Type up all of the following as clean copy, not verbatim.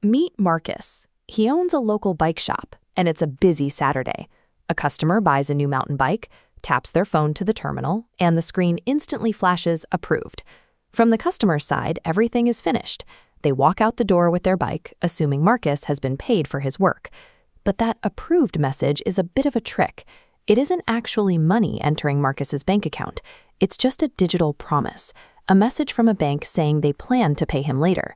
Meet Marcus. He owns a local bike shop, and it's a busy Saturday. A customer buys a new mountain bike, taps their phone to the terminal, and the screen instantly flashes approved. From the customer's side, everything is finished. They walk out the door with their bike, assuming Marcus has been paid for his work. But that approved message is a bit of a trick. It isn't actually money entering Marcus's bank account. It's just a digital promise, a message from a bank saying they plan to pay him later.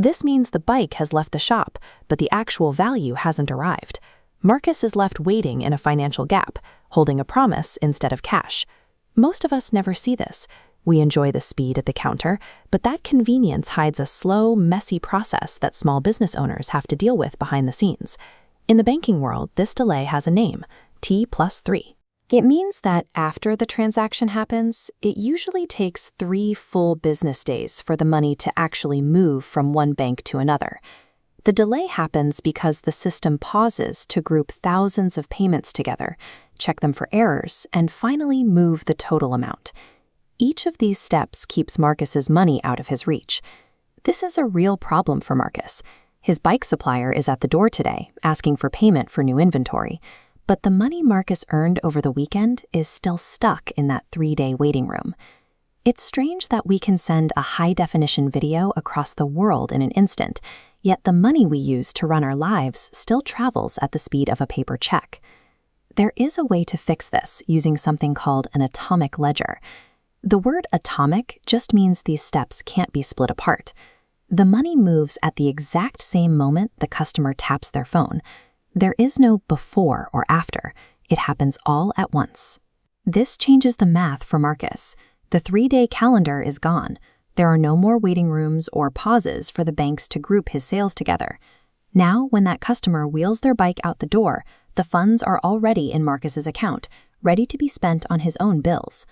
This means the bike has left the shop, but the actual value hasn't arrived. Marcus is left waiting in a financial gap, holding a promise instead of cash. Most of us never see this. We enjoy the speed at the counter, but that convenience hides a slow, messy process that small business owners have to deal with behind the scenes. In the banking world, this delay has a name, T+3. It means that after the transaction happens, it usually takes 3 full business days for the money to actually move from one bank to another. The delay happens because the system pauses to group thousands of payments together, check them for errors, and finally move the total amount. Each of these steps keeps Marcus's money out of his reach. This is a real problem for Marcus. His bike supplier is at the door today, asking for payment for new inventory. But the money Marcus earned over the weekend is still stuck in that 3-day waiting room. It's strange that we can send a high-definition video across the world in an instant, yet the money we use to run our lives still travels at the speed of a paper check. There is a way to fix this using something called an atomic ledger. The word atomic just means these steps can't be split apart. The money moves at the exact same moment the customer taps their phone. There is no before or after. It happens all at once. This changes the math for Marcus. The 3-day calendar is gone. There are no more waiting rooms or pauses for the banks to group his sales together. Now, when that customer wheels their bike out the door, the funds are already in Marcus's account, ready to be spent on his own bills.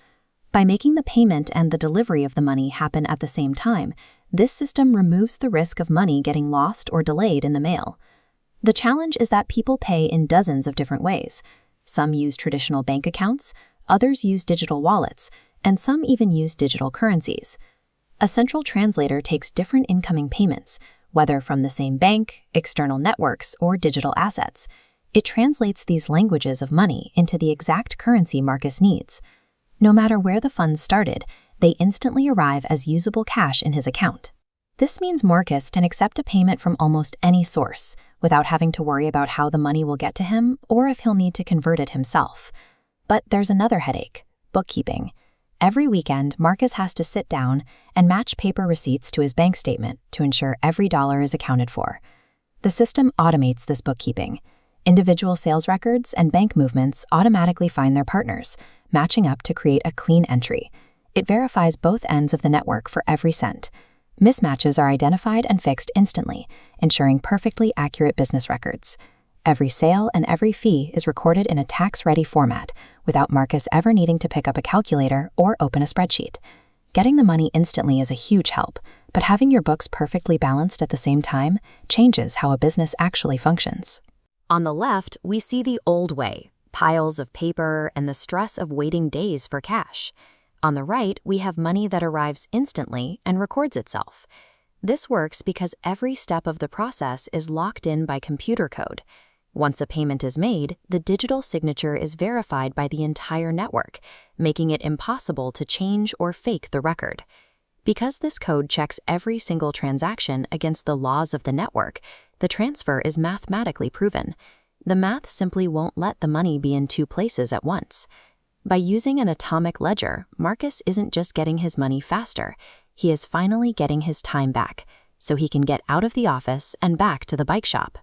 By making the payment and the delivery of the money happen at the same time, this system removes the risk of money getting lost or delayed in the mail. The challenge is that people pay in dozens of different ways. Some use traditional bank accounts, others use digital wallets, and some even use digital currencies. A central translator takes different incoming payments, whether from the same bank, external networks, or digital assets. It translates these languages of money into the exact currency Marcus needs. No matter where the funds started, they instantly arrive as usable cash in his account. This means Marcus can accept a payment from almost any source without having to worry about how the money will get to him or if he'll need to convert it himself. But there's another headache: bookkeeping. Every weekend, Marcus has to sit down and match paper receipts to his bank statement to ensure every dollar is accounted for. The system automates this bookkeeping. Individual sales records and bank movements automatically find their partners, matching up to create a clean entry. It verifies both ends of the network for every cent. Mismatches are identified and fixed instantly, ensuring perfectly accurate business records. Every sale and every fee is recorded in a tax-ready format, without Marcus ever needing to pick up a calculator or open a spreadsheet. Getting the money instantly is a huge help, but having your books perfectly balanced at the same time changes how a business actually functions. On the left, we see the old way, piles of paper and the stress of waiting days for cash. On the right, we have money that arrives instantly and records itself. This works because every step of the process is locked in by computer code. Once a payment is made, the digital signature is verified by the entire network, making it impossible to change or fake the record. Because this code checks every single transaction against the laws of the network, the transfer is mathematically proven. The math simply won't let the money be in 2 places at once. By using an atomic ledger, Marcus isn't just getting his money faster, he is finally getting his time back, so he can get out of the office and back to the bike shop.